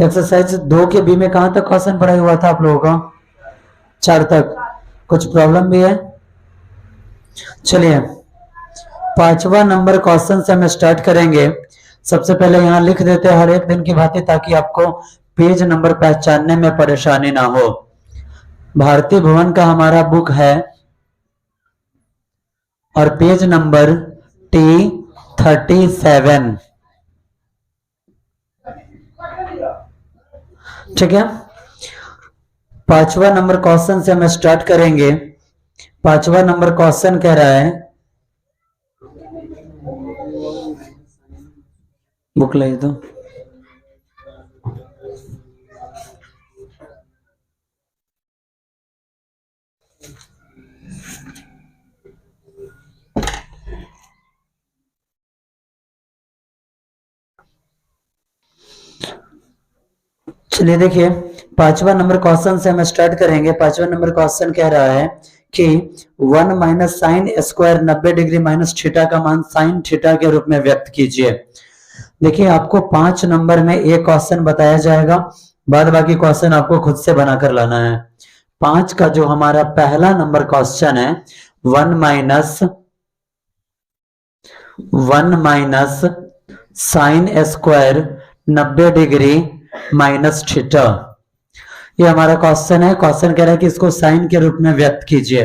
Exercise 2 के B में कहां तक क्वेश्चन पढ़ाई हुआ था आप लोगों का? 4 तक। कुछ प्रॉब्लम भी है? चलिए 5वां नंबर क्वेश्चन से हम स्टार्ट करेंगे। सबसे पहले यहाँ लिख देते हैं हर एक दिन की भांति, ताकि आपको पेज नंबर पहचानने में परेशानी ना हो। भारतीय भवन का हमारा बुक है और पेज नंबर T37। ठीक है, 5वां नंबर क्वेश्चन से हम स्टार्ट करेंगे। 5वां नंबर क्वेश्चन कह रहा है, बुक ले दो। चलिए देखिए 5वां नंबर क्वेश्चन से हम स्टार्ट करेंगे। 5वां नंबर क्वेश्चन कह रहा है कि 1 minus sine square 90 degree minus theta का मान साइन थीटा के रूप में व्यक्त कीजिए। देखिए आपको 5 नंबर में एक क्वेश्चन बताया जाएगा, बाद बाकी क्वेश्चन आपको खुद से बनाकर लाना है। 5 का जो हमारा पहला नंबर क्वेश्चन है 1 minus sine square 90 degree minus theta, ये हमारा क्वेश्चन है। क्वेश्चन कह रहा है कि इसको साइन के रूप में व्यक्त कीजिए।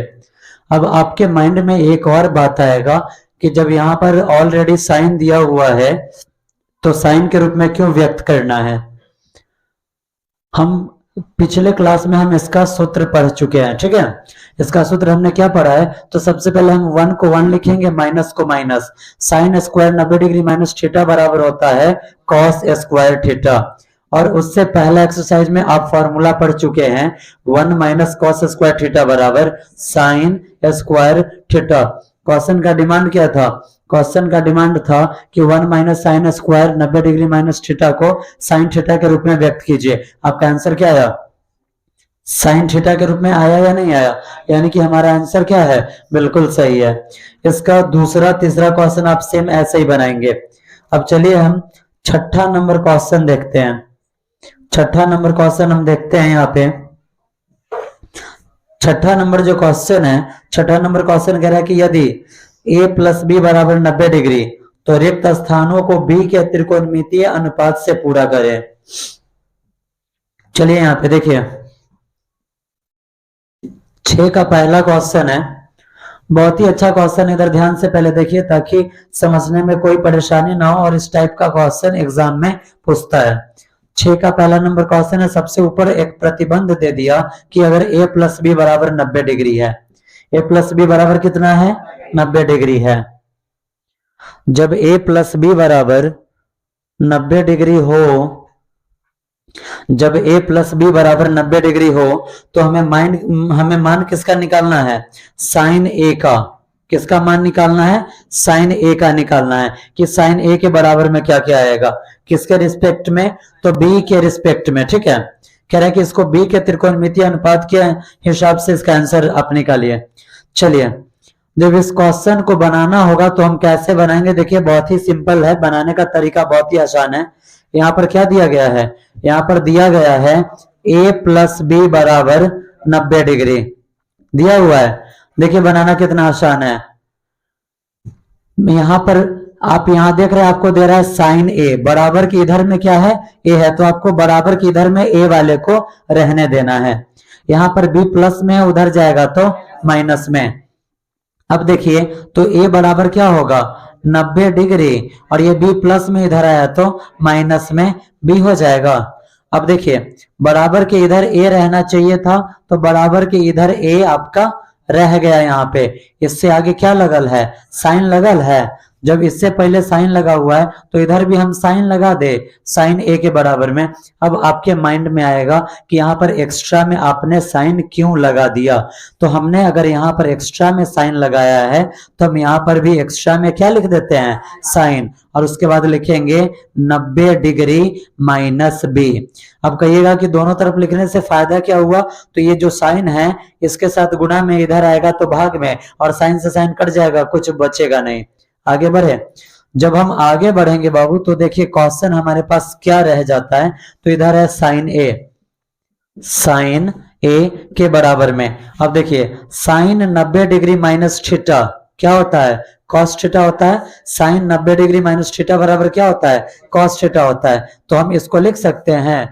अब आपके माइंड में एक और बात आएगा कि जब यहाँ पर ऑलरेडी साइन दिया हुआ है तो साइन के रूप में क्यों व्यक्त करना है। हम पिछले क्लास में हम इसका सूत्र पढ़ चुके हैं। ठीक है, इसका सूत्र हमने क्या पढ़ा है, तो सबसे पहले हम 1 को 1 लिखेंगे, माइनस को minus. Sine square 90 degree minus theta बराबर होता है कॉस स्क्वायर थीटा। और उससे पहला एक्सरसाइज में आप फॉर्मूला पढ़ चुके हैं 1 माइनस कॉस स्क्वायर थीटा बराबर साइन स्क्वायर थीटा। क्वेश्चन का डिमांड क्या था? क्वेश्चन का डिमांड था कि 1 minus sine square 90 degree minus theta को साइन थीटा के रूप में व्यक्त कीजिए। आपका आंसर क्या आया? साइन थीटा के रूप में आया या नहीं आया? यानी कि हमारा आंसर क्या है? बिल्कुल सही है। इसका दूसरा तीसरा क्वेश्चन आप सेम ऐसे ही बनाएंगे। अब चलिए हम 6ठा नंबर क्वेश्चन देखते हैं। 6ठा नंबर क्वेश्चन हम देखते हैं यहाँ पे। 6ठा नंबर जो क्वेश्चन है, 6ठा नंबर क्वेश्चन कह रहा है कि यदि a प्लस बी बराबर 90 डिग्री तो रिक्त स्थानों को b के त्रिकोणमितीय अनुपात से पूरा करें। चलिए यहाँ पे देखिए 6 का पहला क्वेश्चन है, बहुत ही अच्छा क्वेश्चन। इधर ध्यान से पहले देखिए ताकि समझने में कोई परेशानी ना हो, और इस टाइप का क्वेश्चन एग्जाम में पूछता है। 6 का पहला नंबर क्वेश्चन है, सबसे ऊपर एक प्रतिबंध दे दिया कि अगर a प्लस बी बराबर 90 डिग्री है। a प्लस बी बराबर कितना है? 90 डिग्री है। जब a प्लस बी बराबर 90 डिग्री हो, जब a प्लस बी बराबर 90 डिग्री हो तो हमें मान किसका निकालना है? साइन a का। किसका मान निकालना है? साइन a का निकालना है कि साइन a के बराबर में क्या क्या आएगा, किसके रिस्पेक्ट में? तो b के रिस्पेक्ट में। ठीक है, कह रहा है कि इसको b के त्रिकोणमितीय अनुपात के हिसाब से इसका आंसर आप निकालिए। चलिए जब इस क्वेश्चन को बनाना होगा तो हम कैसे बनाएंगे? देखिए बहुत ही सिंपल है, बनाने का तरीका बहुत ही आसान है। यहाँ पर क्या दिया गया है? यहाँ पर दिया गया है a प्लस बी बराबर 90 डिग्री दिया हुआ है। देखिए बनाना कितना आसान है। यहाँ पर आप यहाँ देख रहे हैं, आपको दे रहा है साइन a, बराबर की इधर में क्या है? a है, तो आपको बराबर की इधर में a वाले को रहने देना है। यहाँ पर b प्लस में उधर जाएगा तो माइनस में। अब देखिए तो a बराबर क्या होगा? 90 डिग्री, और ये b प्लस में इधर आया तो माइनस में b हो जाएगा। अब देखिए बराबर के इधर a रहना चाहिए था, तो बराबर के इधर a आपका रह गया। यहाँ पे इससे आगे क्या लगल है? साइन लगल है। जब इससे पहले साइन लगा हुआ है तो इधर भी हम साइन लगा दे साइन a के बराबर में। अब आपके माइंड में आएगा कि यहाँ पर एक्स्ट्रा में आपने साइन क्यों लगा दिया। तो हमने अगर यहाँ पर एक्स्ट्रा में साइन लगाया है तो हम यहाँ पर भी एक्स्ट्रा में क्या लिख देते हैं? साइन, और उसके बाद लिखेंगे 90 डिग्री माइनस b। अब कहिएगा कि दोनों तरफ लिखने से फायदा क्या हुआ? तो ये जो साइन है इसके साथ गुणा में इधर आएगा तो भाग में, और साइन से साइन कट जाएगा, कुछ बचेगा नहीं। आगे बढ़े, जब हम आगे बढ़ेंगे बाबू तो देखिए क्वेश्चन हमारे पास क्या रह जाता है, तो इधर है साइन ए, साइन ए के बराबर में। अब देखिए साइन 90 डिग्री माइनस थीटा क्या होता है, कॉस थीटा होता है। साइन 90 डिग्री माइनस थीटा बराबर क्या होता है, कॉस थीटा होता है। तो हम इसको लिख सकते हैं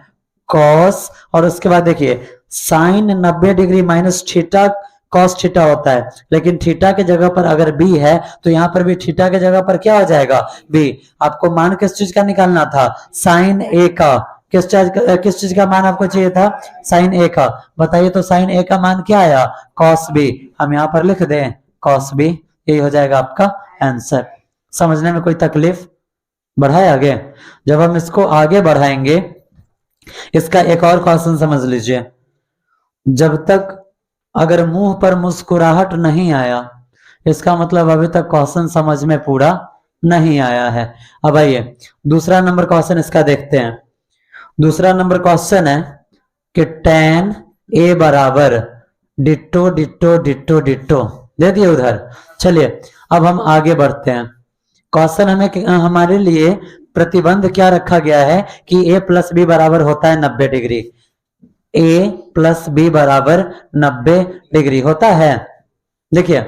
कॉस, और उसके बाद देखिए sine 90 degree minus theta cos theta होता है, लेकिन थीटा के जगह पर अगर बी है तो यहाँ पर भी थीटा के जगह पर क्या हो जाएगा, बी। आपको मान किस चीज का निकालना था, साइन ए का। किस चीज का मान आपको चाहिए था, साइन ए का। बताइए तो साइन ए का मान क्या आया, कॉस बी। हम यहाँ पर लिख दें कॉस बी, यही हो जाएगा आपका आंसर। समझने में कोई तकलीफ, बढ़ाए आगे। जब हम इसको आगे बढ़ाएंगे, इसका एक और क्वेश्चन समझ लीजिए। जब तक अगर मुंह पर मुस्कुराहट नहीं आया, इसका मतलब अभी तक क्वेश्चन समझ में पूरा नहीं आया है। अब आइए दूसरा नंबर क्वेश्चन इसका देखते हैं। दूसरा नंबर क्वेश्चन है कि tan ए बराबर डिट्टो डिट्टो डिट्टो डिट्टो दे दिए उधर। चलिए अब हम आगे बढ़ते हैं। क्वेश्चन हमारे लिए प्रतिबंध क्या रखा गया है कि a प्लस बी बराबर होता है 90 डिग्री। a प्लस बी बराबर 90 डिग्री होता है। देखिए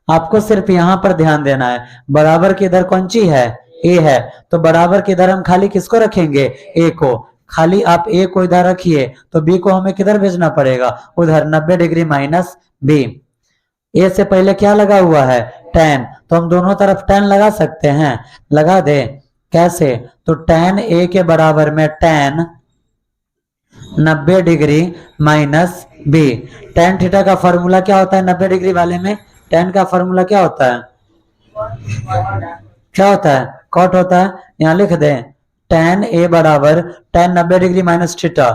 आपको सिर्फ यहां पर ध्यान देना है, बराबर की इधर कौन सी है, a है, तो बराबर के इधर हम खाली किसको रखेंगे, a को। खाली आप a को इधर रखिए तो b को हमें किधर भेजना पड़ेगा, उधर 90 डिग्री माइनस b। a से पहले क्या लगा हुआ है, tan, तो हम दोनों तरफ tan लगा सकते हैं, लगा दे। कैसे, तो tan a के बराबर में tan 90 degree minus b। tan theta का फॉर्मूला क्या होता है 90 डिग्री वाले में, tan का फॉर्मूला क्या होता है, क्या होता है, कॉट होता है। यहां लिख दें tan a बराबर tan 90 degree minus theta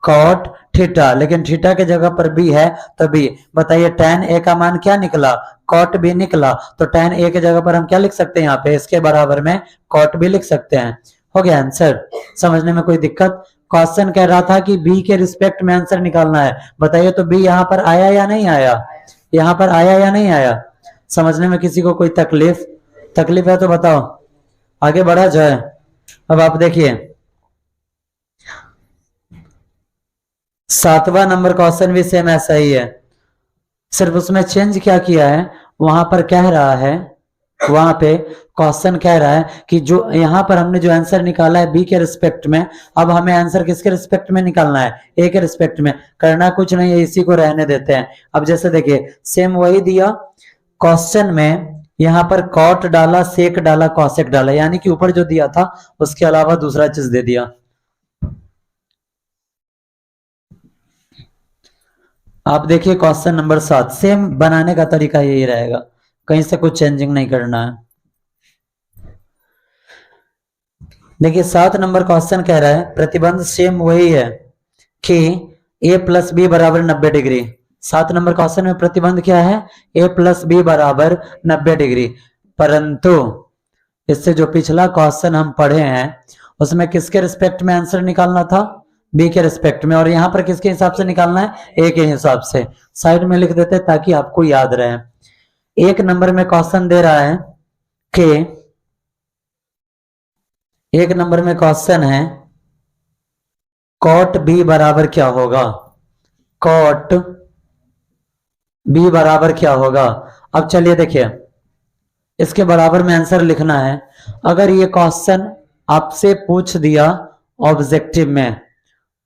cot theta, लेकिन थीटा के जगह पर b है तो b। बताइए tan a का मान क्या निकला, कॉट b निकला, तो tan a के जगह पर हम क्या लिख सकते हैं, यहाँ पे इसके बराबर में कॉट b लिख सकते हैं। हो गया आंसर। समझने में कोई दिक्कत। क्वेश्चन कह रहा था कि b के रिस्पेक्ट में आंसर निकालना है। बताइए तो b यहाँ पर आया या नहीं आया, यहाँ पर आया या नहीं आया। समझने में किसी को कोई तकलीफ, तकलीफ है तो बताओ, आगे बढ़ा जाए। अब आप देखिए 7वां नंबर क्वेश्चन भी सेम ऐसा ही है, सिर्फ उसमें चेंज क्या किया है, वहां पर कह रहा है, वहां पे क्वेश्चन कह रहा है कि जो यहां पर हमने जो आंसर निकाला है बी के रिस्पेक्ट में, अब हमें आंसर किसके रिस्पेक्ट में निकालना है, ए के रिस्पेक्ट में। करना कुछ नहीं है, इसी को रहने देते हैं। अब जैसे देखिए सेम वही दिया क्वेश्चन में, यहाँ पर कॉट डाला, सेक डाला, कॉसेक डाला, यानी कि ऊपर जो दिया था उसके अलावा दूसरा चीज दे दिया। आप देखिए क्वेश्चन नंबर 7, सेम बनाने का तरीका यही रहेगा, कहीं से कुछ चेंजिंग नहीं करना है। देखिए 7 नंबर क्वेश्चन कह रहा है प्रतिबंध सेम वही है कि a प्लस बी बराबर 90 डिग्री। 7 नंबर क्वेश्चन में प्रतिबंध क्या है, a प्लस बी बराबर 90 डिग्री। परंतु इससे जो पिछला क्वेश्चन हम पढ़े हैं उसमें किसके रिस्पेक्ट में आंसर निकालना था, बी के रिस्पेक्ट में, और यहां पर किसके हिसाब से निकालना है, ए के हिसाब से। साइड में लिख देते ताकि आपको याद रहे। 1 नंबर में क्वेश्चन दे रहा है कि 1 नंबर में क्वेश्चन है कॉट बी बराबर क्या होगा, कॉट बी बराबर क्या होगा। अब चलिए देखिए इसके बराबर में आंसर लिखना है। अगर ये क्वेश्चन आपसे पूछ दिया ऑब्जेक्टिव में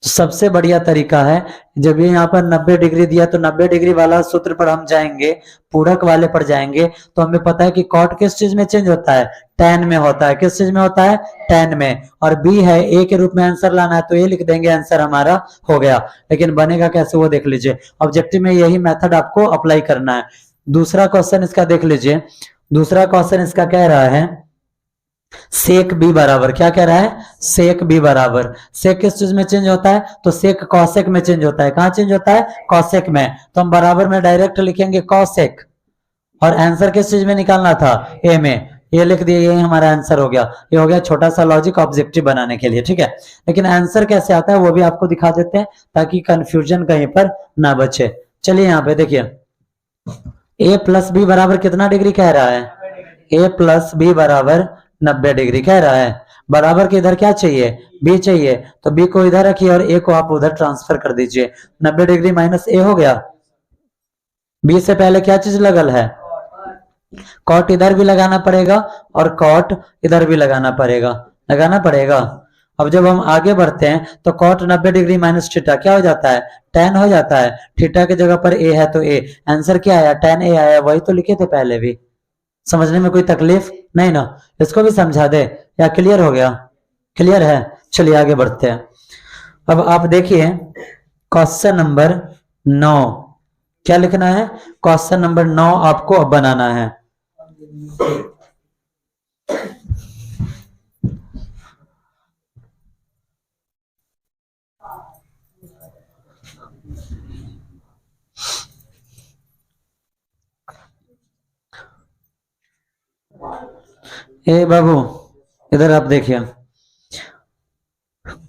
तो सबसे बढ़िया तरीका है, जब ये यहाँ पर 90 डिग्री दिया तो 90 डिग्री वाला सूत्र पर हम जाएंगे, पूरक वाले पर जाएंगे, तो हमें पता है कि कॉट किस चीज में चेंज होता है, tan में होता है। किस चीज में होता है, tan में। और b है, a के रूप में आंसर लाना है तो ये लिख देंगे, आंसर हमारा हो गया। लेकिन बनेगा कैसे वो देख लीजिए, ऑब्जेक्टिव में यही मेथड आपको अप्लाई करना है। दूसरा क्वेश्चन इसका देख लीजिए, दूसरा क्वेश्चन इसका कह रहा है सेक बी बराबर, क्या कह रहा है, सेक बी बराबर। सेक किस चीज में चेंज होता है, तो सेक कॉसेक में चेंज होता है। कहां चेंज होता है, कॉसेक में, तो हम बराबर में डायरेक्ट लिखेंगे कॉसेक। और आंसर किस चीज में निकालना था, ए में, ये लिख दिए, यही हमारा आंसर हो गया। ये हो गया छोटा सा लॉजिक ऑब्जेक्टिव बनाने के लिए, ठीक है। लेकिन आंसर कैसे आता है वो भी आपको दिखा देते हैं ताकि कंफ्यूजन कहीं पर ना बचे। चलिए यहाँ पे देखिए a प्लस बी बराबर कितना डिग्री कह रहा है, a प्लस बी बराबर 90 डिग्री कह रहा है। बराबर के इधर क्या चाहिए, बी चाहिए, तो बी को इधर रखिए और ए को आप उधर ट्रांसफर कर दीजिए। 90 डिग्री माइनस ए हो गया। बी से पहले क्या चीज लगल है, कॉट इधर भी लगाना पड़ेगा और कॉट इधर भी लगाना पड़ेगा। अब जब हम आगे बढ़ते हैं तो कॉट 90 डिग्री माइनस थीटा क्या हो जाता है, tan हो जाता है। थीटा की जगह पर ए है तो ए, आंसर क्या आया, tan ए आया, वही तो लिखे थे पहले भी। समझने में कोई तकलीफ नहीं ना, इसको भी समझा दे या क्लियर हो गया, क्लियर है। चलिए आगे बढ़ते हैं। अब आप देखिए क्वेश्चन नंबर 9 क्या लिखना है, क्वेश्चन नंबर 9 आपको अब बनाना है। ए बाबू इधर आप देखिए,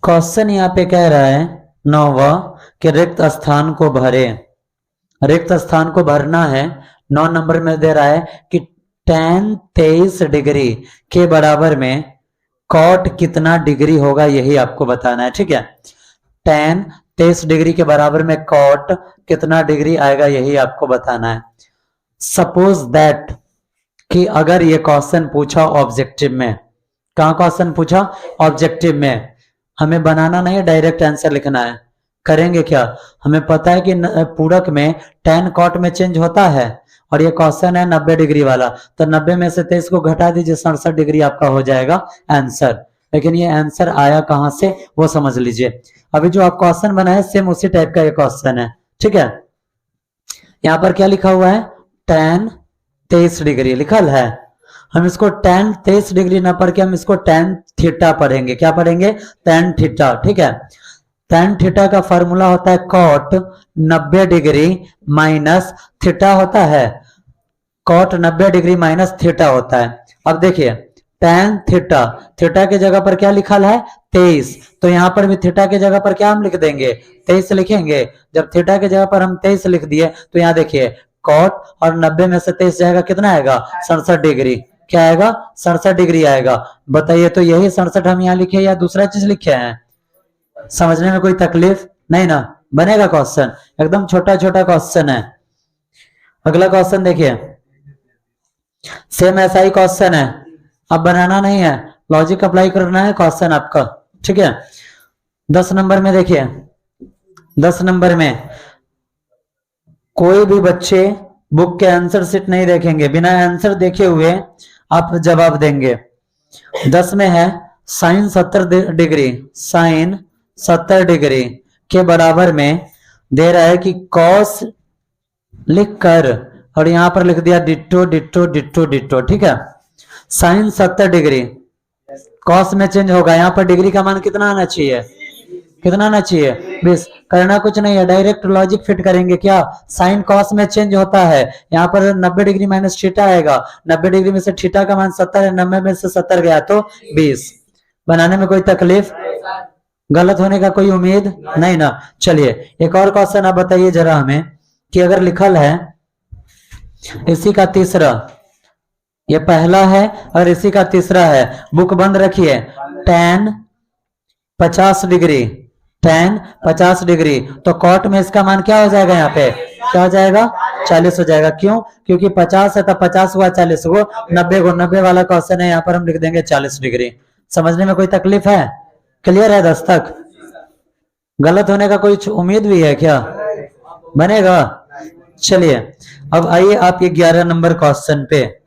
क्वेश्चन यहाँ पे कह रहा है 9वां कि रिक्त स्थान को भरे। रिक्त स्थान को भरना है। 9 नंबर में दे रहा है कि tan 23 डिग्री के बराबर में कॉट कितना डिग्री होगा, यही आपको बताना है। ठीक है, tan 23 डिग्री के बराबर में कॉट कितना डिग्री आएगा, यही आपको बताना है। सपोज दैट कि अगर ये क्वेश्चन पूछा ऑब्जेक्टिव में, कहाँ क्वेश्चन पूछा, ऑब्जेक्टिव में, हमें बनाना नहीं है, डायरेक्ट आंसर लिखना है। करेंगे क्या, हमें पता है कि पूरक में tan कॉट में चेंज होता है और ये क्वेश्चन है 90 डिग्री वाला, तो 90 में से 23 को घटा दीजिए, 67 डिग्री आपका हो जाएगा आंसर। लेकिन ये आंसर आया कहां से वो समझ लीजिए। अभी जो आप क्वेश्चन बनाए सेम उसी टाइप का ये क्वेश्चन है। ठीक है, यहाँ पर क्या लिखा हुआ है, tan 23 डिग्री लिखल है। हम इसको tan 23 डिग्री ना पढ़ के हम इसको tan थीटा पढ़ेंगे। क्या पढ़ेंगे, tan थीटा। ठीक है, tan थीटा का फॉर्मूला होता है कॉट 90 डिग्री माइनस थीटा होता है, कॉट 90 डिग्री माइनस थीटा होता है। अब देखिए tan थीटा, थीटा की जगह पर क्या लिखा है 23, तो यहाँ पर भी थीटा की जगह पर क्या हम लिख देंगे 23 लिखेंगे। जब थीटा की जगह पर हम 23 लिख दिए तो यहाँ देखिए कॉट और 90 में से 23 जाएगा, कितना आएगा 67 डिग्री। क्या आएगा 67 डिग्री आएगा। बताइए तो यही 67 हम यहाँ लिखे या दूसरा चीज लिखे हैं, समझने में कोई तकलीफ नहीं ना। बनेगा क्वेश्चन, एकदम छोटा छोटा क्वेश्चन है। अगला क्वेश्चन देखिए, सेम ऐसा ही क्वेश्चन है, अब बनाना नहीं है, लॉजिक अप्लाई करना है क्वेश्चन आपका। ठीक है, 10 नंबर में देखिए, 10 नंबर में कोई भी बच्चे बुक के आंसर शीट नहीं देखेंगे, बिना आंसर देखे हुए आप जवाब देंगे। 10 में है साइन 70 डिग्री, साइन 70 डिग्री के बराबर में दे रहा है कि कॉस लिखकर और यहां पर लिख दिया डिट्टो डिट्टो डिट्टो डिट्टो। ठीक है, साइन 70 डिग्री कॉस में चेंज होगा, यहाँ पर डिग्री का मान कितना आना चाहिए, कितना आना चाहिए 20। करना कुछ नहीं है, डायरेक्ट लॉजिक फिट करेंगे। क्या, साइन कॉस में चेंज होता है, यहाँ पर 90 डिग्री माइनस थीटा आएगा, 90 डिग्री में से थीटा का मान 70 है, 90 में से 70 गया तो 20। बनाने में कोई तकलीफ, गलत होने का कोई उम्मीद नहीं ना। चलिए एक और क्वेश्चन आप बताइए जरा हमें कि अगर लिखल है इसी का तीसरा, ये पहला है और इसी का तीसरा है, बुक बंद रखिए, tan 50 डिग्री, tan 50 डिग्री, तो कॉट में इसका मान क्या हो जाएगा, यहाँ पे क्या हो जाएगा 40 हो जाएगा। क्यों, क्योंकि 50 है तो 50 हुआ 40 को 90 को 90 वाला क्वेश्चन है, यहाँ पर हम लिख देंगे 40 डिग्री। समझने में कोई तकलीफ है, क्लियर है 10 तक। गलत होने का कोई उम्मीद भी है क्या, बनेगा। चलिए अब आइए आप 11 नंबर क्वेश्चन पे,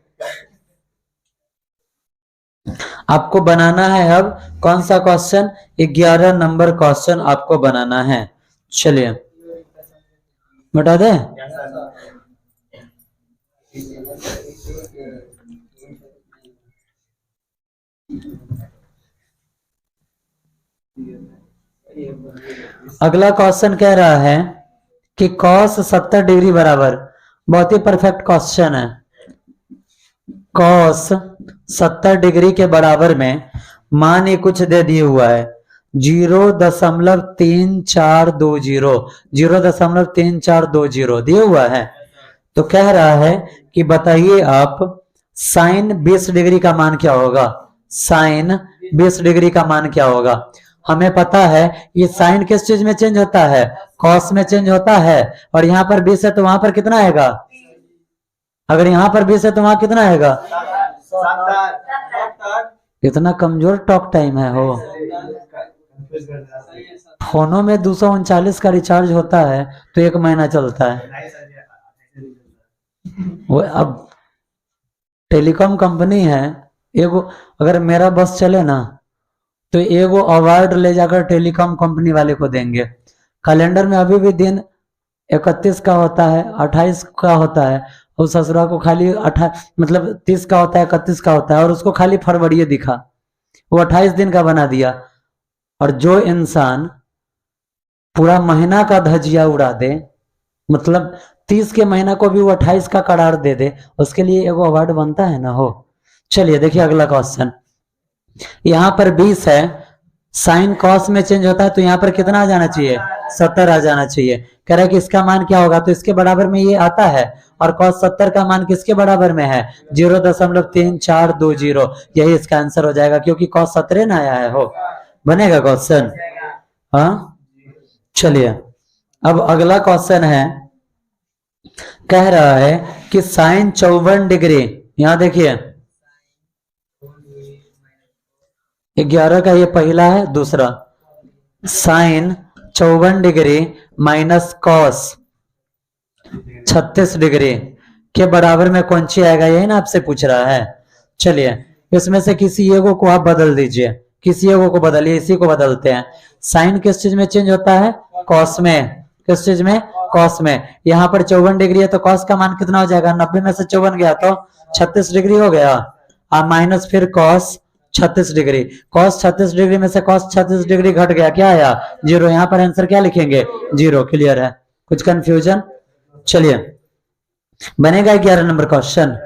आपको बनाना है अब कौन सा क्वेश्चन, 11 नंबर क्वेश्चन आपको बनाना है। चलिए बता दे, अगला क्वेश्चन कह रहा है कि cos 70 डिग्री बराबर, बहुत ही परफेक्ट क्वेश्चन है, cos 70 डिग्री के बराबर में मान ही कुछ दे दिए हुआ है 0.3420, 0.3420 दिया हुआ है। तो कह रहा है कि बताइए आप साइन 20 डिग्री का मान क्या होगा, साइन 20 डिग्री का मान क्या होगा। हमें पता है ये साइन किस चीज में चेंज होता है, कॉस में चेंज होता है। और यहाँ पर 20 है तो वहां पर कितना आएगा, अगर यहाँ पर 20 है तो वहां कितना आएगा। इतना कमजोर टॉक टाइम है हो। फोनों में 239 का रिचार्ज होता है तो 1 महीना चलता है। वो अब टेलीकॉम कंपनी है, एगो अगर मेरा बस चले ना तो एगो अवार्ड ले जाकर टेलीकॉम कंपनी वाले को देंगे। कैलेंडर में अभी भी दिन 31 का होता है, 28 का होता है, और ससुरा को खाली 30 का होता है, 31 का होता है, और उसको खाली फरवरी दिखा, वो 28 दिन का बना दिया। और जो इंसान पूरा महीना का धजिया उड़ा दे, मतलब 30 के महीना को भी वो 28 का करार दे दे, उसके लिए एगो अवार्ड बनता है ना हो। चलिए देखिए अगला क्वेश्चन। यहाँ पर 20 है, साइन कॉस में चेंज होता है तो यहाँ पर कितना आ जाना चाहिए, 70 आ जाना चाहिए। कह रहा है कि इसका मान क्या होगा, तो इसके बराबर में ये आता है, और कॉस 70 का मान किसके बराबर में है, 0.3420। यही इसका आंसर हो जाएगा, क्योंकि कॉस 17 ना आया है हो। बनेगा क्वेश्चन, हाँ। चलिए अब अगला क्वेश्चन है, कह रहा है कि साइन 54 डिग्री, यहां देखिए 11 का ये पहला है, दूसरा sine 54 degree minus cos 36 degree के बराबर में कौन सी आएगा, यही ना आपसे पूछ रहा है। चलिए इसमें से किसी एगो को आप बदल दीजिए, किसी एगो को बदलिए, इसी को बदलते हैं। साइन किस चीज में चेंज होता है, कॉस में। किस चीज में, कॉस में। यहाँ पर 54 डिग्री है तो कॉस का मान कितना हो जाएगा, 90 में से 54 गया तो 36 डिग्री हो गया, और माइनस फिर कॉस 36 डिग्री। कॉस 36 डिग्री में से कॉस 36 डिग्री घट गया, क्या आया, 0। यहाँ पर आंसर क्या लिखेंगे, 0। क्लियर है, कुछ कंफ्यूजन। चलिए बनेगा 11 नंबर क्वेश्चन,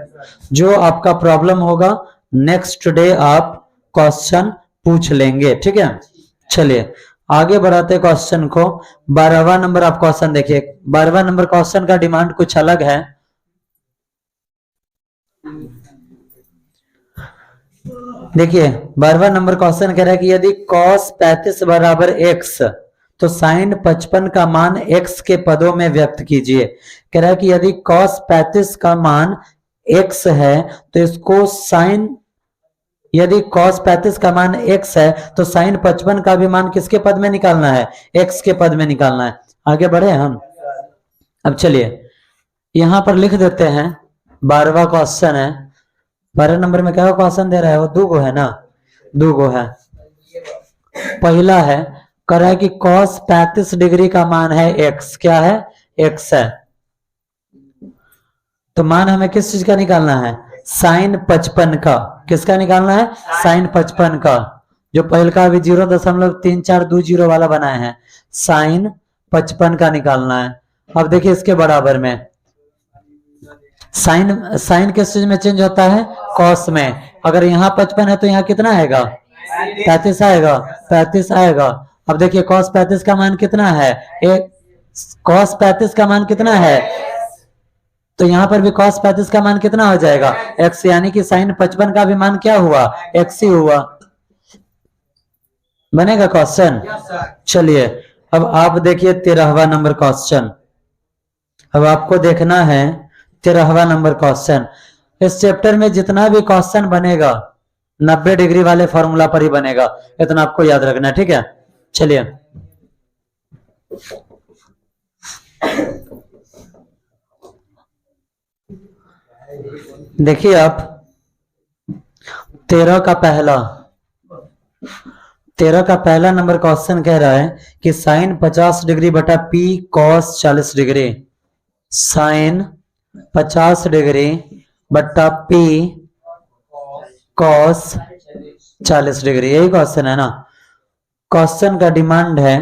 जो आपका प्रॉब्लम होगा नेक्स्ट डे आप क्वेश्चन पूछ लेंगे, ठीक है। चलिए आगे बढ़ाते क्वेश्चन को। 12वां नंबर आप क्वेश्चन देखिए। 12वां नंबर क्वेश्चन का डिमांड कुछ अलग है। देखिए 12वां नंबर क्वेश्चन कह रहा है कि यदि cos 35 बराबर x तो साइन 55 का मान x के पदों में व्यक्त कीजिए। कह रहा है कि यदि cos 35 का मान x है तो इसको साइन, यदि cos 35 का मान x है तो साइन 55 का भी मान किसके पद में निकालना है, x के पद में निकालना है। आगे बढ़े हम। अब चलिए यहां पर लिख देते हैं, 12वां क्वेश्चन है। 12 नंबर में क्या क्वेश्चन दे रहा है, वो 2 गो है ना, 2 गो है। पहला है, कह रहा है कि cos 35 डिग्री का मान है x, क्या है, x है। तो मान हमें किस चीज का निकालना है, साइन 55 का। किसका निकालना है, साइन 55 का। जो पहल का अभी 0.3420 वाला बनाए हैं, साइन 55 का निकालना है। अब देखिए इसके बराबर में साइन किस चीज में चेंज होता है, कॉस में। अगर यहाँ 55 है तो यहाँ कितना आएगा, 35 आएगा, 35 आएगा। अब देखिए cos 35 का मान कितना है, cos 35 का मान कितना है, तो यहाँ पर भी cos 35 का मान कितना हो जाएगा, x, यानी कि साइन 55 का भी मान क्या हुआ, x ही हुआ। बनेगा क्वेश्चन। चलिए अब आप देखिए 13वां नंबर क्वेश्चन। अब आपको देखना है 13वां नंबर क्वेश्चन। इस चैप्टर में जितना भी क्वेश्चन बनेगा 90 डिग्री वाले फॉर्मूला पर ही बनेगा, इतना आपको याद रखना है, ठीक है। चलिए देखिए आप 13 का पहला नंबर क्वेश्चन कह रहा है कि साइन 50 डिग्री बटा P cos 40 degree, sine 50 degree बट्टा पी कॉस 40 डिग्री, यही क्वेश्चन है ना। क्वेश्चन का डिमांड है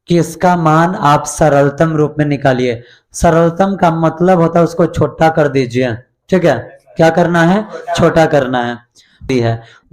कि इसका मान आप सरलतम रूप में निकालिए। सरलतम का मतलब होता है उसको छोटा कर दीजिए, ठीक है। क्या करना है, छोटा करना है।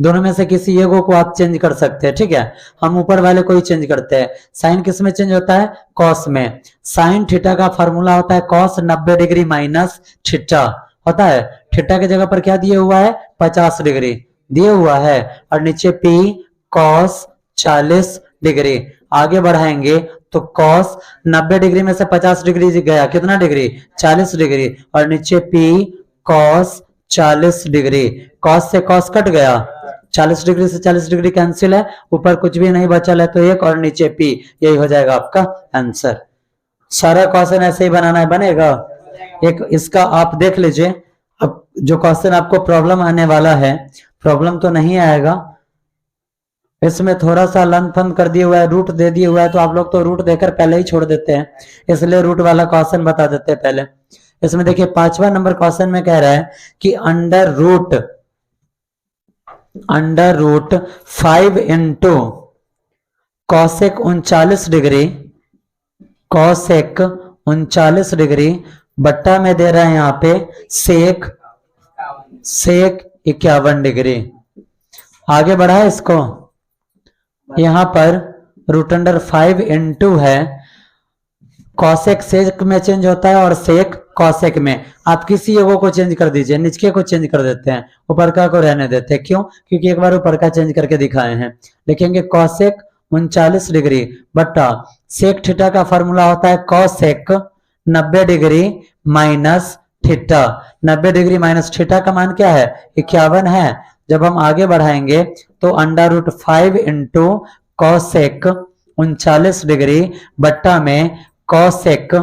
दोनों में से किसी एगो को आप चेंज कर सकते हैं, ठीक है। हम ऊपर वाले को ही चेंज करते हैं। साइन किस में चेंज होता है, कॉस में। साइन थीटा का फॉर्मूला होता है कॉस 90 डिग्री माइनस थीटा होता है। थीटा की जगह पर क्या दिया हुआ है, 50 डिग्री, दिया हुआ है, और नीचे P cos 40 डिग्री। आगे बढ़ाएंगे तो cos 90 डिग्री में से 50 डिग्री गया, कितना डिग्री? 40 डिग्री, और नीचे P cos 40 डिग्री। cos से cos कट गया, 40 डिग्री से 40 डिग्री कैंसिल है, ऊपर कुछ भी नहीं बचा है तो एक, और नीचे P, यही हो जाएगा आपका आंसर। सारा क्वेश्चन ऐसे ही बनाना है, बनेगा। एक इसका आप देख लीजिए, अब जो क्वेश्चन आपको प्रॉब्लम आने वाला है, प्रॉब्लम तो नहीं आएगा, इसमें थोड़ा सा लन फन कर दिया हुआ है, रूट दे दिया हुआ है, तो आप लोग तो रूट देकर पहले ही छोड़ देते हैं, इसलिए रूट वाला क्वेश्चन बता देते हैं पहले। इसमें देखिए 5वां नंबर क्वेश्चन में कह रहा है कि under root 5 into cosec 39 degree, cosec 39 degree बट्टा में दे रहा है यहाँ पे सेक 51 डिग्री। आगे बढ़ा है इसको, यहां पर रूट अंडर 5 इंटू है, कॉसेक सेक में चेंज होता है और सेक कॉसेक में। आप किसी एगो को चेंज कर दीजिए, नीचे को चेंज कर देते हैं, ऊपर का को रहने देते हैं, क्यों? क्योंकि एक बार ऊपर का चेंज करके दिखाए हैं। लिखेंगे कॉसेक 39 डिग्री बट्टा सेक थीटा का फॉर्मूला होता है cosec 90 degree minus theta. 90 degree minus theta का मान क्या है? 51 है। जब हम आगे बढ़ाएंगे तो under root 5 into cosec 39 degree बट्टा में कॉसेक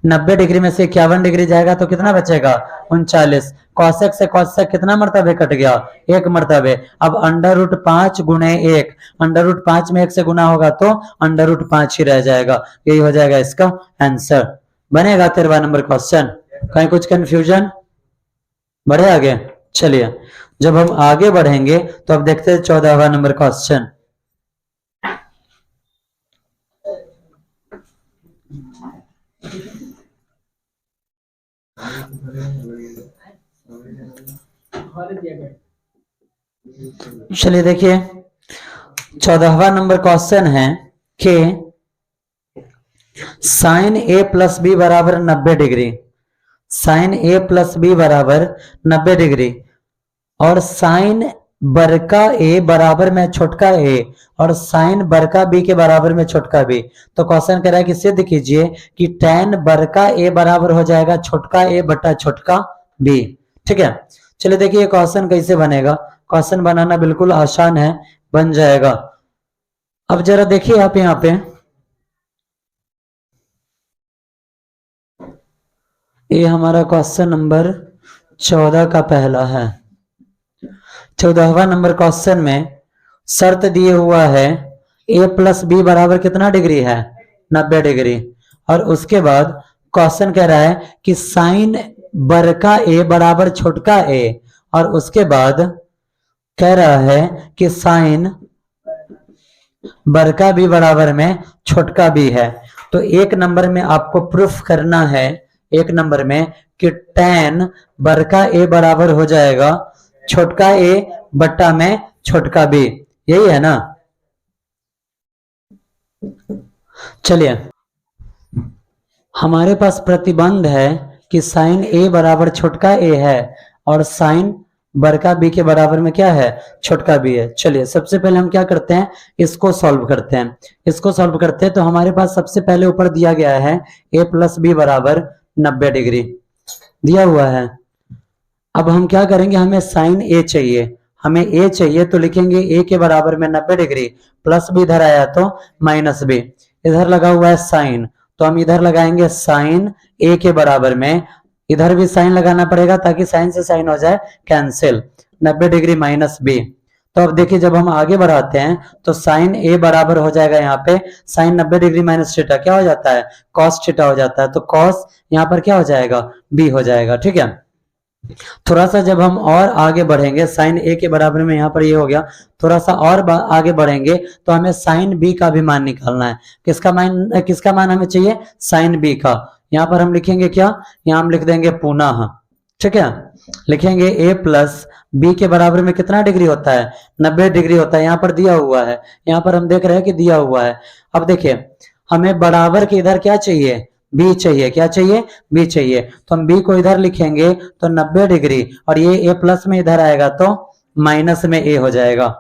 90 डिग्री में से 51 डिग्री जाएगा तो कितना बचेगा? 39। कॉसेक से कॉसेक कितना मर्तबे कट गया? एक मर्तबे। अब अंडर रूट 5 गुणे 1, अंडर रूट 5 में 1 से गुना होगा तो अंडर रूट 5 ही रह जाएगा। यही हो जाएगा इसका आंसर। बनेगा 13वां नंबर क्वेश्चन। कहीं कुछ कंफ्यूजन? बढ़े आगे? चलिए, जब हम आगे बढ़ेंगे तो अब देखते हैं 14वां नंबर क्वेश्चन। चलिए देखिए, 14वां नंबर क्वेश्चन है कि साइन ए प्लस बी बराबर 90 डिग्री, साइन ए प्लस बी बराबर 90 डिग्री, और साइन बड़का ए बराबर में छोटका ए, और साइन बड़का बी के बराबर में छोटका बी। तो क्वेश्चन कह रहा है कि सिद्ध कीजिए कि tan बड़का ए बराबर हो जाएगा छोटका ए बटा छोटका बी। ठीक है, चलिए देखिए ये क्वेश्चन कैसे बनेगा। क्वेश्चन बनाना बिल्कुल आसान है, बन जाएगा। अब जरा देखिए आप यहाँ पे, ये हमारा क्वेश्चन नंबर 14 का पहला है। 14वां नंबर क्वेश्चन में शर्त दिए हुआ है a प्लस बी बराबर कितना डिग्री है? 90 डिग्री। और उसके बाद क्वेश्चन कह रहा है कि साइन बड़का ए बराबर छोटका ए, और उसके बाद कह रहा है कि साइन बड़का बी बराबर में छोटका बी है। तो एक नंबर में आपको प्रूफ करना है, एक नंबर में, कि tan बड़का ए बराबर हो जाएगा छोटका ए बट्टा में छोटका बी। यही है ना? चलिए, हमारे पास प्रतिबंध है कि साइन ए बराबर छोटका ए है और साइन बड़का बी के बराबर में क्या है? छोटका बी है। चलिए सबसे पहले हम क्या करते हैं, इसको सॉल्व करते हैं। इसको सॉल्व करते हैं तो हमारे पास सबसे पहले ऊपर दिया गया है a प्लस बी बराबर 90 डिग्री दिया हुआ है। अब हम क्या करेंगे, हमें साइन ए चाहिए, हमें ए चाहिए, तो लिखेंगे ए के बराबर में 90 डिग्री, प्लस बी इधर आया तो माइनस बी, इधर लगा हुआ है साइन, तो हम इधर लगाएंगे साइन ए के बराबर में, इधर भी साइन लगाना पड़ेगा ताकि साइन से साइन हो जाए कैंसिल, 90 डिग्री माइनस बी। तो अब देखिए जब हम आगे बढ़ाते हैं तो साइन ए बराबर हो जाएगा यहाँ पे साइन 90 डिग्री माइनस थीटा, क्या हो जाता है? कॉस थीटा हो जाता है। तो कॉस यहाँ पर क्या हो जाएगा? बी हो जाएगा। ठीक है, थोड़ा सा जब हम और आगे बढ़ेंगे, साइन ए के बराबर में यहाँ पर ये हो गया, थोड़ा सा और आगे बढ़ेंगे तो हमें साइन बी का भी मान निकालना है। किसका मान हमें चाहिए? साइन बी का। यहाँ पर हम लिखेंगे क्या? यहाँ हम लिख देंगे पुनः। ठीक है, लिखेंगे a प्लस बी के बराबर में कितना डिग्री होता है? 90 डिग्री होता है। यहाँ पर दिया हुआ है, यहाँ पर हम देख रहे हैं कि दिया हुआ है। अब देखिए हमें बराबर के इधर क्या चाहिए? बी चाहिए। क्या चाहिए? बी चाहिए। तो हम बी को इधर लिखेंगे तो 90 डिग्री, और ये a प्लस में इधर आएगा तो माइनस में ए हो जाएगा।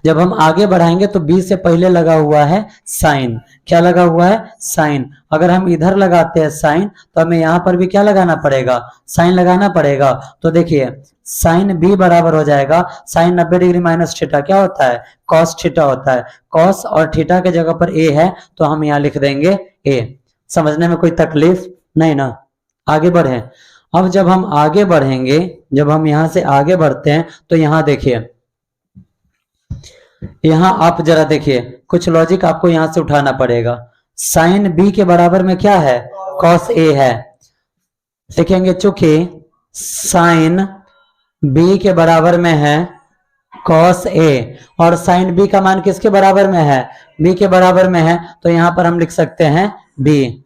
जब हम आगे बढ़ाएंगे तो बी से पहले लगा हुआ है साइन। क्या लगा हुआ है? साइन। अगर हम इधर लगाते हैं साइन तो हमें यहां पर भी क्या लगाना पड़ेगा? साइन लगाना पड़ेगा। तो देखिए साइन बी बराबर हो जाएगा साइन 90 डिग्री माइनस थीटा। क्या होता है? कॉस थीटा होता है। कॉस और थीटा के जगह पर ए है तो हम यहाँ लिख देंगे ए। समझने में कोई तकलीफ नहीं ना? आगे बढ़े। अब जब हम आगे बढ़ेंगे, जब हम यहां से आगे बढ़ते हैं तो यहां देखिए, यहां आप जरा देखिए, कुछ लॉजिक आपको यहां से उठाना पड़ेगा। साइन बी के बराबर में क्या है? कॉस ए है। लिखेंगे चूंकि साइन बी के बराबर में है कॉस ए और साइन बी का मान किसके बराबर में है? बी के बराबर में है, तो यहां पर हम लिख सकते हैं बी।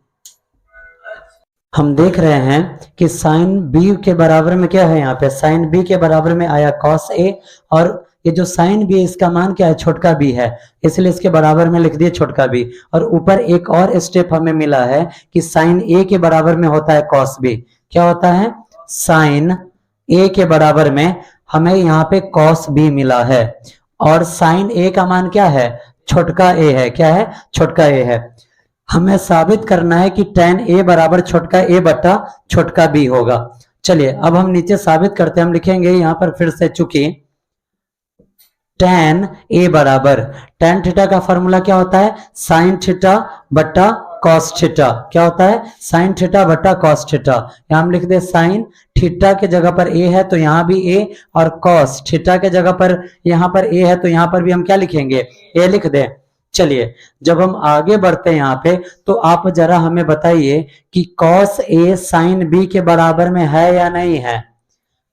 हम देख रहे हैं कि साइन बी के बराबर में क्या है? यहाँ पे साइन बी के बराबर में आया कॉस ए और ये जो साइन बी है इसका मान क्या है? छोटका बी है, इसलिए इसके बराबर में लिख दिए छोटका बी। और ऊपर एक और स्टेप हमें मिला है कि साइन ए के बराबर में होता है कॉस बी। क्या होता है? साइन ए के बराबर में हमें यहाँ पे कॉस बी मिला है और साइन ए का मान क्या है? छोटका ए है। क्या है? छोटका ए है। हमें साबित करना है कि tan ए बराबर छोटका ए बटा छोटका बी होगा। चलिए अब हम नीचे साबित करते हैं। हम लिखेंगे यहां पर फिर से, चूंकि tan ए बराबर tan थीटा का फॉर्मूला क्या होता है? साइन थीटा बटा कॉस थीटा। क्या होता है? साइन थीटा बटा कॉस थीटा। यहां हम लिख दे साइन थीटा के जगह पर ए है तो यहां भी ए, और कॉस थीटा के जगह पर यहां पर ए है तो यहां पर भी हम क्या लिखेंगे? ए लिख दें। चलिए जब हम आगे बढ़ते हैं यहाँ पे तो आप जरा हमें बताइए कि कॉस ए साइन बी के बराबर में है या नहीं है?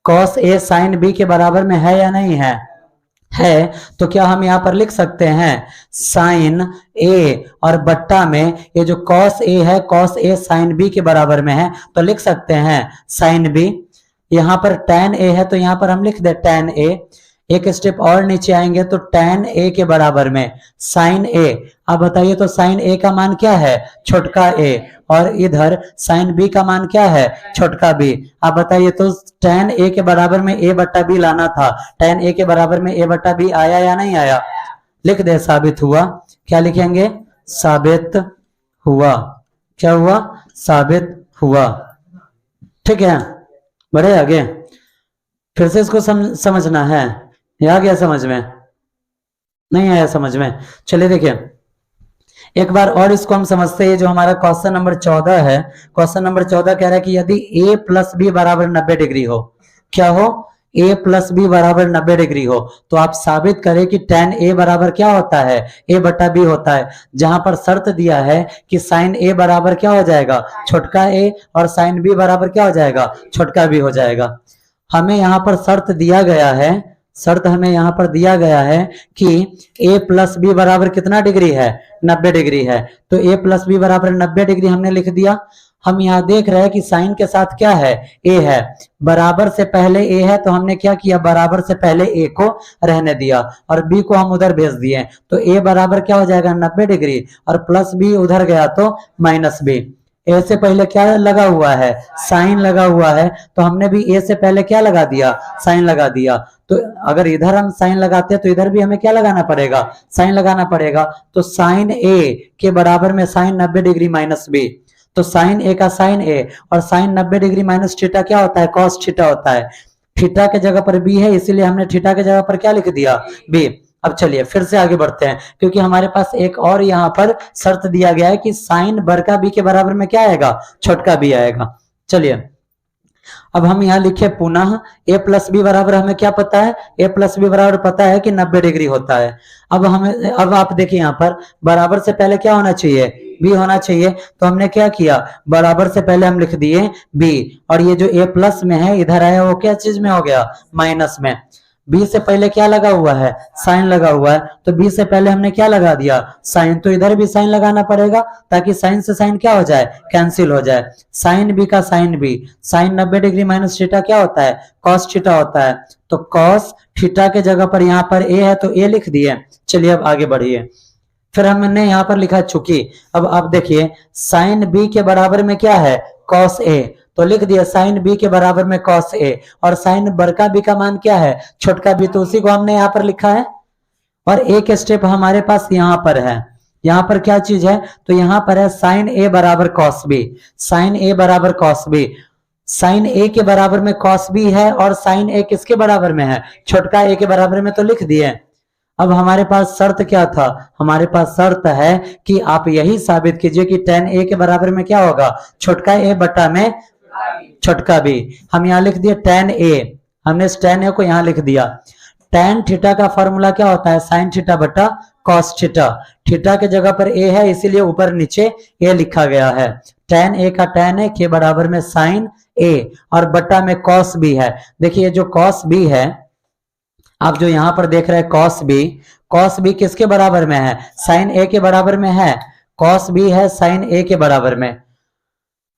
कॉस ए साइन बी के बराबर में है या नहीं है? है। तो क्या हम यहाँ पर लिख सकते हैं साइन ए और बट्टा में ये जो कॉस ए है, कॉस ए साइन बी के बराबर में है तो लिख सकते हैं साइन बी। यहाँ पर tan ए है तो यहाँ पर हम लिख दे tan ए। एक स्टेप और नीचे आएंगे तो tan ए के बराबर में साइन ए। अब बताइए तो साइन ए का मान क्या है? छोटका ए। और इधर साइन बी का मान क्या है? छोटका बी। अब बताइए तो tan ए के बराबर में ए बट्टा बी लाना था। tan ए के बराबर में ए बट्टा बी आया या नहीं आया? लिख दे साबित हुआ। क्या लिखेंगे? साबित हुआ। क्या हुआ? साबित हुआ। ठीक है, बढ़े आगे। फिर से इसको समझना है। ये आ गया समझ में? नहीं आया समझ में? चलिए देखिए एक बार और इसको हम समझते हैं। जो हमारा क्वेश्चन नंबर 14 है, क्वेश्चन नंबर 14 कह रहा है कि यदि a प्लस बी बराबर 90 डिग्री हो। क्या हो? a प्लस बी बराबर 90 डिग्री हो तो आप साबित करें कि tan a बराबर क्या होता है? a बटा b होता है। जहां पर शर्त दिया है कि साइन a बराबर क्या हो जाएगा? छोटका a और साइन b बराबर क्या हो जाएगा? छोटका b हो जाएगा। हमें यहाँ पर शर्त दिया गया है, शर्त हमें यहाँ पर दिया गया है कि a प्लस बी बराबर कितना डिग्री है? 90 डिग्री है। तो a प्लस बी बराबर 90 डिग्री हमने लिख दिया। हम यहाँ देख रहे हैं कि साइन के साथ क्या है? a है। बराबर से पहले a है तो हमने क्या किया? बराबर से पहले a को रहने दिया और b को हम उधर भेज दिए। तो a बराबर क्या हो जाएगा? 90 डिग्री और प्लस b उधर गया तो माइनस b। ए से पहले क्या लगा हुआ है? साइन लगा हुआ है तो हमने भी ए से पहले क्या लगा दिया? साइन लगा दिया। तो अगर इधर हम साइन लगाते हैं तो इधर भी हमें क्या लगाना पड़ेगा? साइन लगाना पड़ेगा। तो साइन ए के बराबर में साइन 90 डिग्री माइनस बी। तो साइन ए का साइन ए और साइन 90 डिग्री माइनस थीटा क्या होता है? कॉस थीटा होता है। थीटा के जगह पर बी है इसलिए हमने थीटा के जगह पर क्या लिख दिया? बी। अब चलिए फिर से आगे बढ़ते हैं क्योंकि हमारे पास एक और यहाँ पर शर्त दिया गया है कि साइन बड़का बी के बराबर में क्या आएगा? छोटका बी आएगा। चलिए अब हम यहाँ लिखे पुनः a प्लस बी बराबर हमें क्या पता है? a प्लस बी बराबर पता है कि 90 डिग्री होता है। अब आप देखिए यहाँ पर बराबर से पहले क्या होना चाहिए? b होना चाहिए। तो हमने क्या किया? बराबर से पहले हम लिख दिए b और ये जो a प्लस में है इधर आया वो क्या चीज में हो गया? माइनस में। b से पहले क्या लगा हुआ है? साइन लगा हुआ है। तो b से पहले हमने क्या लगा दिया? साइन। तो इधर भी साइन लगाना पड़ेगा ताकि साइन से साइन क्या हो जाए? कैंसिल हो जाए। साइन b का sine b, sine 90 degree minus theta क्या होता है? कॉस थीटा होता है। तो कॉस थीटा के जगह पर यहाँ पर a है तो a लिख दिए। चलिए अब आगे बढ़िए। फिर हमने यहाँ पर लिखा चूंकि। अब आप देखिए साइन b के बराबर में क्या है? Cos a। तो लिख दिया साइन बी के बराबर में कॉस ए, और साइन बड़का बी का मान क्या है, छोटका बी, तो उसी को हमने यहाँ पर लिखा है। और एक स्टेप हमारे पास यहाँ पर है, यहाँ पर क्या चीज है, तो यहाँ पर है साइन ए बराबर कॉस बी, साइन ए बराबर कॉस बी, साइन ए के बराबर में कॉस बी है, और साइन ए किसके बराबर में है, छोटका ए के बराबर में, तो लिख दिए। अब हमारे पास शर्त क्या था, हमारे पास शर्त है कि आप यही साबित कीजिए कि tan ए के बराबर में क्या होगा, छोटका ए बटा में छोटका बी। हम यहाँ लिख दिए tan ए, हमने इस tan ए को यहाँ लिख दिया। tan थीटा का फॉर्मूला क्या होता है, sin थीटा बटा cos थीटा, थीटा के जगह पर a है इसीलिए ऊपर नीचे a लिखा गया है। tan a का tan a के बराबर में sin a और बटा में cos b है। देखिए जो cos b है, आप जो यहाँ पर देख रहे हैं cos b किसके बराबर में है, sin a के बराबर में है, cos b है sin a के बराबर में,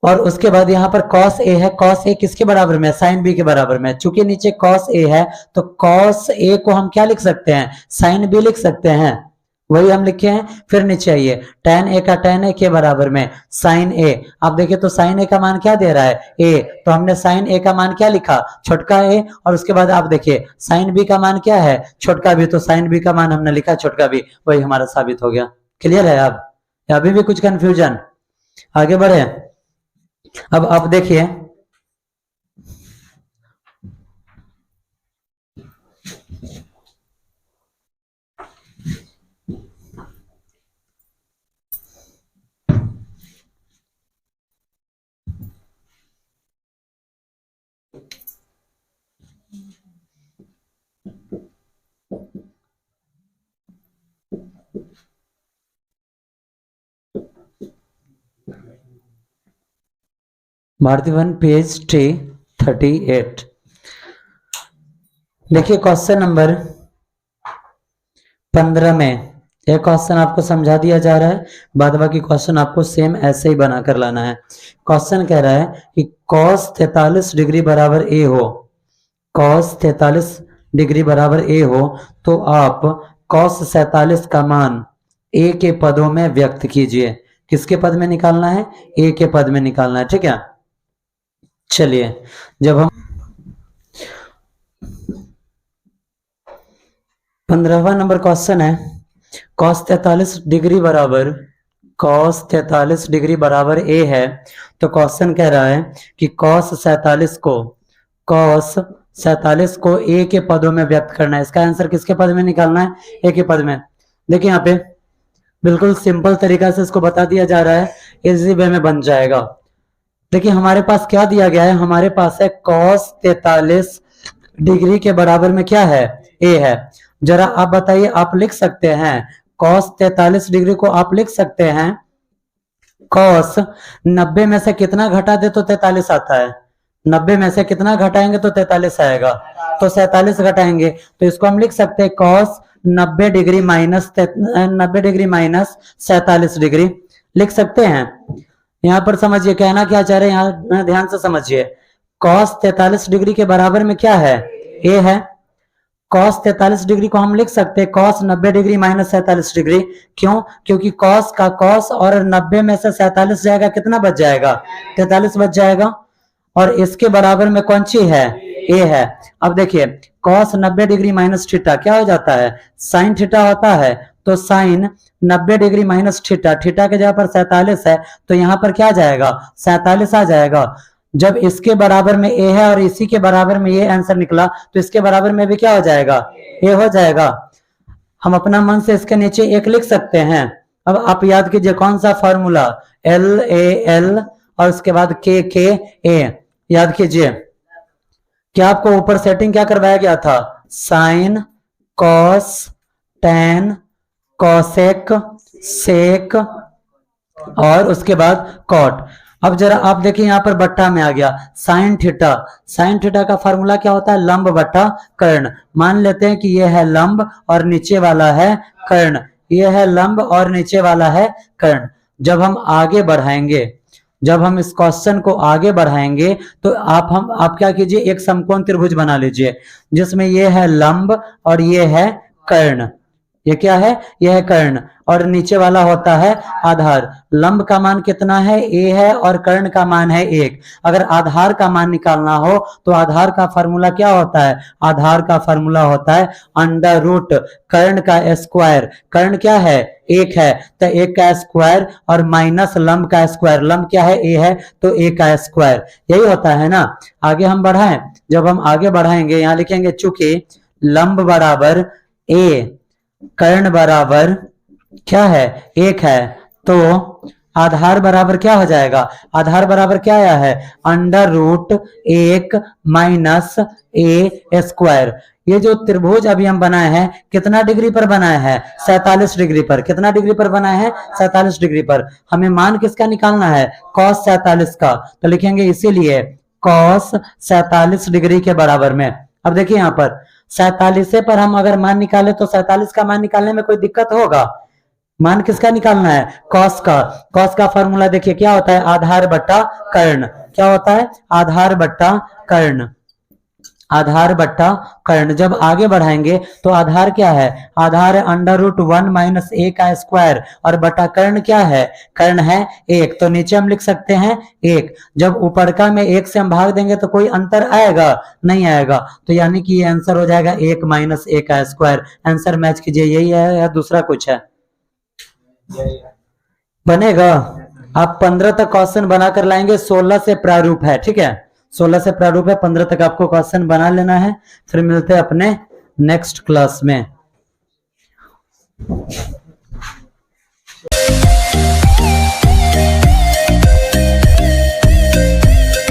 और उसके बाद यहाँ पर cos a है, cos a किसके बराबर में, sin b के बराबर में। चूंकि नीचे cos a है तो cos a को हम क्या लिख सकते हैं, sin b लिख सकते हैं, वही हम लिखे हैं। फिर नीचे आइए, tan a का tan a के बराबर में sin a, आप देखिए तो sin a का मान क्या दे रहा है, a, तो हमने sin a का मान क्या लिखा, छोटका a, और उसके बाद आप देखिए sin b का मान क्या है, छोटका b, तो sin b का मान हमने लिखा छोटका b, वही हमारा साबित हो गया। क्लियर है? अब अभी भी कुछ कंफ्यूजन? आगे बढ़े। अब आप देखिए, भारती वन पेज 38। देखिए क्वेश्चन नंबर 15 में एक क्वेश्चन आपको समझा दिया जा रहा है, बाद बाकी क्वेश्चन आपको सेम ऐसे ही बनाकर लाना है। क्वेश्चन कह रहा है कि cos 43 डिग्री बराबर a हो, cos 43 डिग्री बराबर a हो, तो आप cos 47 का मान a के पदों में व्यक्त कीजिए। किसके पद में निकालना है, a के पद में निकालना है, ठीक है। चलिए, जब हम 15वां नंबर क्वेश्चन है, cos 43 डिग्री बराबर a है, तो क्वेश्चन कह रहा है कि cos 47 को a के पदों में व्यक्त करना है। इसका आंसर किसके पद में निकालना है, a के पद में। देखिए यहाँ पे बिल्कुल सिंपल तरीका से इसको बता दिया जा रहा है, इजी वे में बन जाएगा। देखिए हमारे पास क्या दिया गया है, हमारे पास है cos 43 डिग्री के बराबर में क्या है, a है। जरा आप बताइए, आप लिख सकते हैं cos 43 डिग्री को आप लिख सकते हैं cos 90 में से कितना घटा दे तो 43 आता है, 90 में से कितना घटाएंगे तो 43 आएगा, तो 47 घटाएंगे, तो इसको हम लिख सकते हैं cos 90 डिग्री माइनस 47 डिग्री लिख सकते हैं। यहाँ पर समझिए कहना क्या चाह रहे हैं, यहाँ ध्यान से समझिए। cos 43 डिग्री के बराबर में क्या है, a है। cos 43 डिग्री को हम लिख सकते हैं cos 90 डिग्री माइनस 47 डिग्री। क्यों? क्योंकि cos का cos और 90 में से 47 जाएगा, कितना बच जाएगा, 43 बच जाएगा, और इसके बराबर में कौन सी है, a है। अब देखिए cos 90 डिग्री माइनस थीटा क्या हो जाता है, sin थीटा होता है, तो sin 90 degree minus theta, theta के जगह पर 47 है, तो यहाँ पर क्या जाएगा, 47 आ जाएगा। जब इसके बराबर में a है और इसी के बराबर में ये आंसर निकला, तो इसके बराबर में भी क्या हो जाएगा, a हो जाएगा। हम अपना मन से इसके नीचे एक लिख सकते हैं। अब आप याद कीजिए कौन सा फॉर्मूला, LAL और उसके बाद KA, याद कीजिए। क्या आपको ऊपर सेटिंग क्या करवाया गया था, साइन, कॉस, tan, कॉसेक, सेक और उसके बाद कॉट। अब जरा आप देखिए यहाँ पर बट्टा में आ गया साइन थीटा। साइन थीटा का फार्मूला क्या होता है, लंब बट्टा कर्ण। मान लेते हैं कि यह है लंब और नीचे वाला है कर्ण, यह है लंब और नीचे वाला है कर्ण। जब हम आगे बढ़ाएंगे, जब हम इस क्वेश्चन को आगे बढ़ाएंगे, तो आप क्या कीजिए, एक समकोण त्रिभुज बना लीजिए जिसमें यह है लंब और यह है कर्ण, ये क्या है, यह है कर्ण, और नीचे वाला होता है आधार। लंब का मान कितना है, a है, और कर्ण का मान है 1। अगर आधार का मान निकालना हो तो आधार का फार्मूला क्या होता है, आधार का फार्मूला होता है अंडर रूट कर्ण का स्क्वायर। कर्ण क्या है, 1 है, तो 1 का स्क्वायर और माइनस लंब का स्क्वायर। लंब क्या है, a है, तो a का स्क्वायर। यही होता है ना। आगे हम बढ़ाएं, जब हम आगे बढ़ाएंगे यहां लिखेंगे चूंकि लंब बराबर a, कर्ण बराबर क्या है, 1 है, तो आधार बराबर क्या हो जाएगा, आधार बराबर क्या आया है, under root 1 minus a square. ये जो त्रिभुज अभी हम बनाए हैं कितना डिग्री पर बनाए हैं, 47 डिग्री पर। कितना डिग्री पर बनाए हैं, 47 डिग्री पर। हमें मान किसका निकालना है, cos 47 का, तो लिखेंगे इसीलिए cos 47 डिग्री के बराबर में। अब देखिए यहाँ पर 47 पर हम अगर मान निकाले तो 47 का मान निकालने में कोई दिक्कत होगा। मान किसका निकालना है, कॉस का। कॉस का फॉर्मूला देखिए क्या होता है, आधार बट्टा कर्ण। क्या होता है, आधार बट्टा कर्ण। आधार बट्टा कर्ण। जब आगे बढ़ाएंगे तो आधार क्या है, आधार है अंडर रूट 1 माइनस a का स्क्वायर, और बटा कर्ण क्या है, कर्ण है 1, तो नीचे हम लिख सकते हैं 1। जब ऊपरका में 1 से हम भाग देंगे तो कोई अंतर आएगा, नहीं आएगा, तो यानी कि ये आंसर हो जाएगा 1 माइनस a का स्क्वायर। आंसर मैच कीजिए, यही है या दूसरा कुछ है, बनेगा। आप 15 तक क्वेश्चन बनाकर लाएंगे, 16 से प्रारूप है, ठीक है, 16 से प्रारूप है, 15 तक आपको क्वेश्चन बना लेना है। फिर मिलते हैं अपने नेक्स्ट क्लास में।